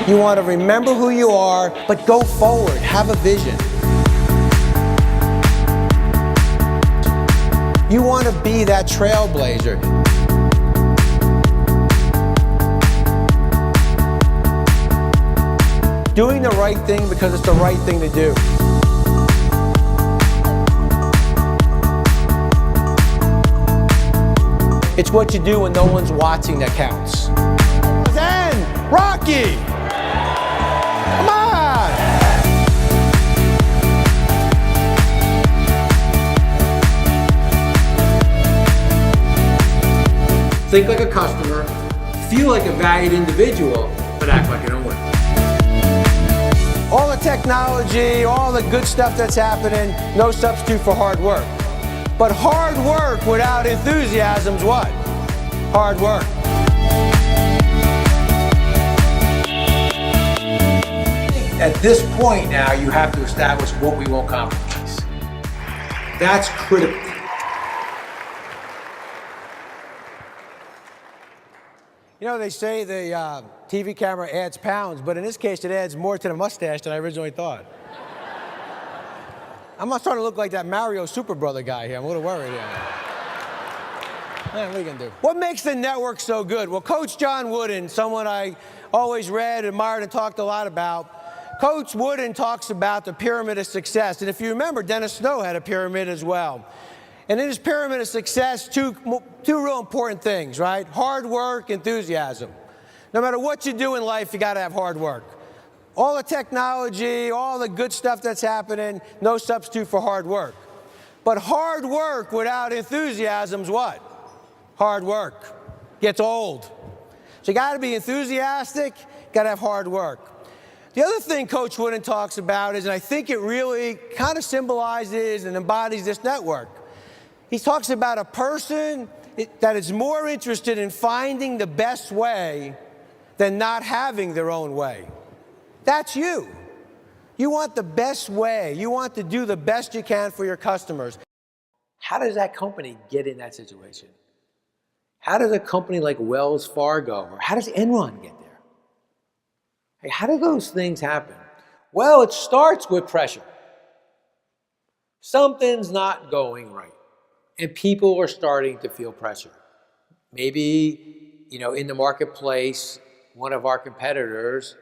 You want to remember who you are, but go forward, have a vision. You want to be that trailblazer. Doing the right thing because it's the right thing to do. It's what you do when no one's watching that counts. Then, Rocky! Come on! Think like a customer, feel like a valued individual, but act like an owner. All the technology, all the good stuff that's happening, no substitute for hard work. But hard work without enthusiasm's what? Hard work. At this point now, you have to establish what we won't compromise. That's critical. You know, they say the TV camera adds pounds, but in this case, it adds more to the mustache than I originally thought. I'm not starting to look like that Mario Super Brother guy here. I'm a little worried here. Man, what are you gonna do? What makes the network so good? Well, Coach John Wooden, someone I always read, admired, and talked a lot about. Coach Wooden talks about the pyramid of success. And if you remember, Dennis Snow had a pyramid as well. And in his pyramid of success, two real important things, right? Hard work, enthusiasm. No matter what you do in life, you gotta have hard work. All the technology, all the good stuff that's happening, no substitute for hard work. But hard work without enthusiasm's what? Hard work. Gets old. So you gotta be enthusiastic, gotta have hard work. The other thing Coach Wooden talks about is, and I think it really kind of symbolizes and embodies this network, he talks about a person that is more interested in finding the best way than not having their own way. That's you. You want the best way. You want to do the best you can for your customers. How does that company get in that situation? How does a company like Wells Fargo, or how does Enron get there? Hey, how do those things happen? Well, it starts with pressure. Something's not going right, and people are starting to feel pressure. Maybe, in the marketplace, one of our competitors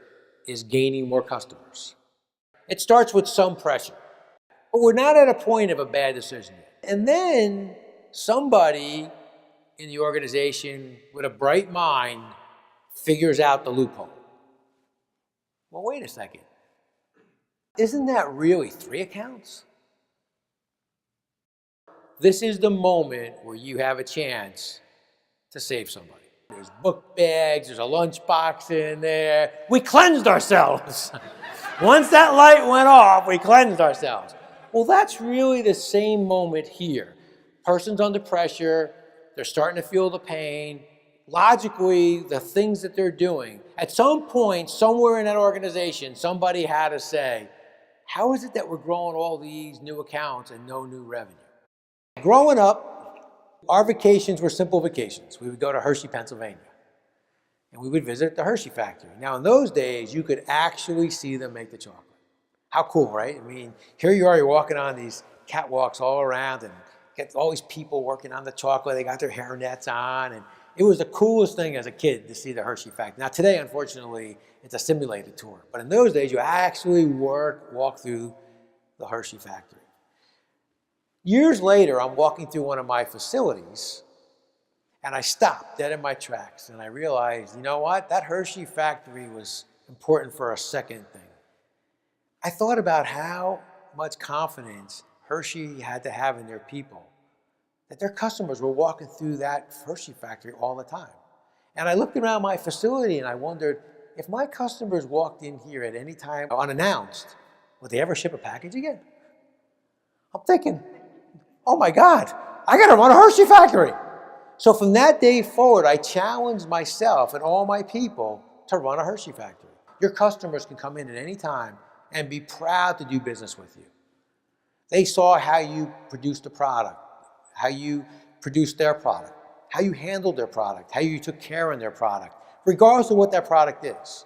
is gaining more customers. It starts with some pressure, but we're not at a point of a bad decision yet. And then somebody in the organization with a bright mind figures out the loophole. Well, wait a second. Isn't that really 3 accounts? This is the moment where you have a chance to save somebody. There's book bags, there's a lunchbox in there. We cleansed ourselves. Once that light went off, we cleansed ourselves. Well, that's really the same moment here. Person's under pressure, they're starting to feel the pain. Logically, the things that they're doing, at some point, somewhere in that organization, somebody had to say, how is it that we're growing all these new accounts and no new revenue? Growing up, our vacations were simple vacations. We would go to Hershey, Pennsylvania, and we would visit the Hershey factory. Now, in those days, you could actually see them make the chocolate. How cool, right? I mean, here you are, you're walking on these catwalks all around and get all these people working on the chocolate. They got their hairnets on, and it was the coolest thing as a kid to see the Hershey factory. Now, today, unfortunately, it's a simulated tour. But in those days, you actually walk through the Hershey factory. Years later, I'm walking through one of my facilities, and I stopped dead in my tracks, and I realized, you know what? That Hershey factory was important for a second thing. I thought about how much confidence Hershey had to have in their people, that their customers were walking through that Hershey factory all the time. And I looked around my facility, and I wondered, if my customers walked in here at any time unannounced, would they ever ship a package again? I'm thinking, oh my God, I gotta run a Hershey factory. So from that day forward, I challenged myself and all my people to run a Hershey factory. Your customers can come in at any time and be proud to do business with you. They saw how you produced the product, how you produced their product, how you handled their product, how you took care of their product, regardless of what that product is.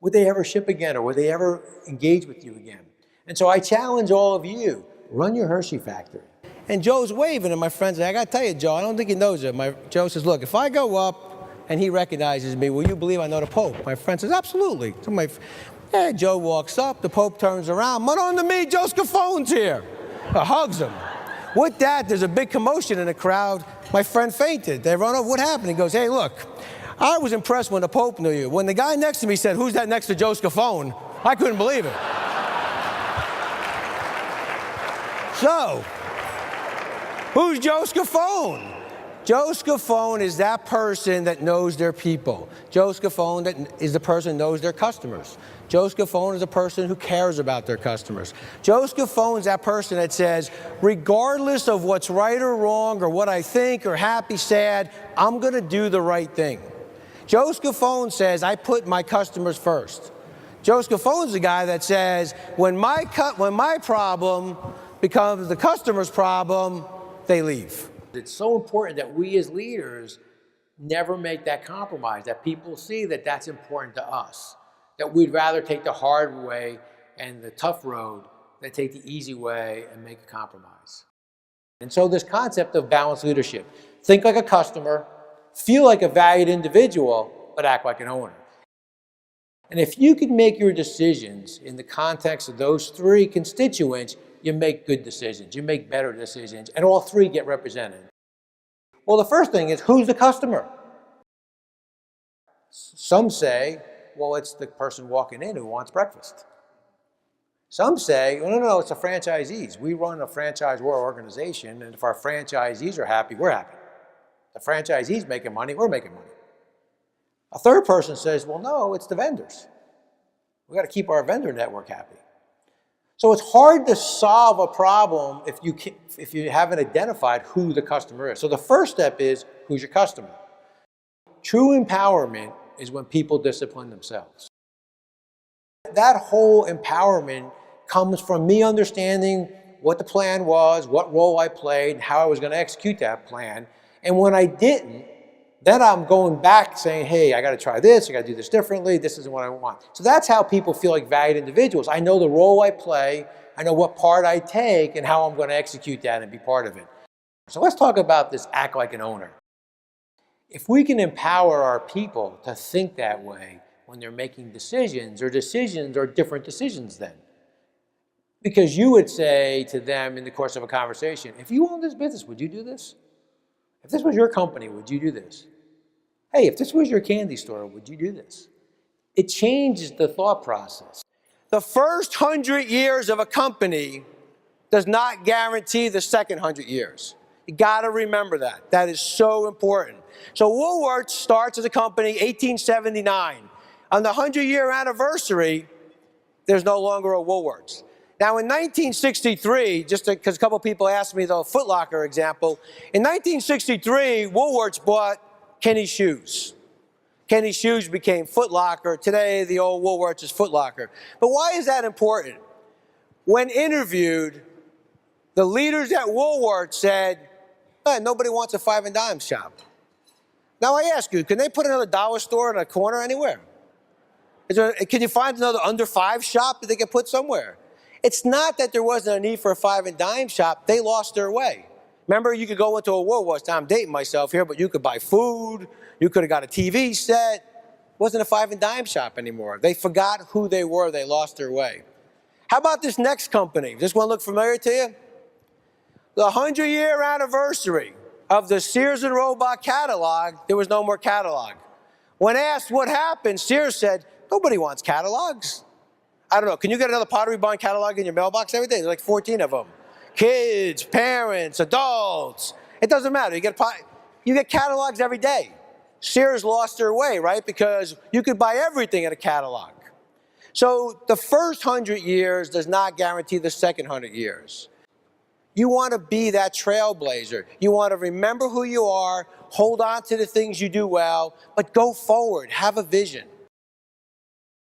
Would they ever ship again, or would they ever engage with you again? And so I challenge all of you, run your Hershey factory. And Joe's waving, and my friend's like, I gotta tell you, Joe, I don't think he knows it. Joe says, look, if I go up and he recognizes me, will you believe I know the Pope? My friend says, absolutely. So Joe walks up, the Pope turns around, "Mud on to me, Joe Scaffone's here." Hugs him. With that, there's a big commotion in the crowd. My friend fainted. They run over, what happened? He goes, hey, look, I was impressed when the Pope knew you. When the guy next to me said, who's that next to Joe Scaffone? I couldn't believe it. So, who's Joe Scaffone? Joe Scaffone is that person that knows their people. Joe Scaffone is the person who knows their customers. Joe Scaffone is a person who cares about their customers. Joe Scaffone is that person that says, regardless of what's right or wrong or what I think or happy, sad, I'm going to do the right thing. Joe Scaffone says, I put my customers first. Joe Scaffone is the guy that says, when my problem becomes the customer's problem, they leave. It's so important that we as leaders never make that compromise, that people see that that's important to us, that we'd rather take the hard way and the tough road than take the easy way and make a compromise. And so this concept of balanced leadership, think like a customer, feel like a valued individual, but act like an owner. And if you can make your decisions in the context of those three constituents, you make good decisions, you make better decisions, and all three get represented. Well, the first thing is, who's the customer? Some say, well, it's the person walking in who wants breakfast. Some say, well, no, it's the franchisees. We run a franchise organization, and if our franchisees are happy, we're happy. The franchisees making money, we're making money. A third person says, well, no, it's the vendors. We've got to keep our vendor network happy. So it's hard to solve a problem if you haven't identified who the customer is. So the first step is, who's your customer? True empowerment is when people discipline themselves. That whole empowerment comes from me understanding what the plan was, what role I played, how I was going to execute that plan. And when I didn't, then I'm going back saying, hey, I got to try this, I got to do this differently, this isn't what I want. So that's how people feel like valued individuals. I know the role I play, I know what part I take, and how I'm going to execute that and be part of it. So let's talk about this act like an owner. If we can empower our people to think that way when they're making decisions, or decisions are different decisions then. Because you would say to them in the course of a conversation, if you own this business, would you do this? If this was your company, would you do this? Hey, if this was your candy store, would you do this? It changes the thought process. The first 100 years of a company does not guarantee the second 100 years. You gotta remember that. That is so important. So Woolworths starts as a company 1879. On the 100-year anniversary, there's no longer a Woolworths. Now in 1963, just because a couple people asked me the Foot Locker example, in 1963, Woolworths bought Kenny Shoes. Kenny Shoes became Foot Locker. Today, the old Woolworths is Foot Locker. But why is that important? When interviewed, the leaders at Woolworths said, nobody wants a five and dime shop. Now I ask you, can they put another dollar store in a corner anywhere? Can you find another under five shop that they can put somewhere? It's not that there wasn't a need for a five and dime shop, they lost their way. Remember, you could go into a Woolworths, now I'm dating myself here, but you could buy food, you could have got a TV set. It wasn't a five and dime shop anymore. They forgot who they were, they lost their way. How about this next company? Does this one look familiar to you? The 100-year anniversary of the Sears and Roebuck catalog, there was no more catalog. When asked what happened, Sears said, nobody wants catalogs. I don't know, can you get another Pottery Barn catalog in your mailbox every day? There's like 14 of them. Kids, parents, adults, it doesn't matter. You get catalogs every day. Sears lost their way, right? Because you could buy everything in a catalog. So the first 100 years does not guarantee the second 100 years. You want to be that trailblazer. You want to remember who you are, hold on to the things you do well, but go forward, have a vision.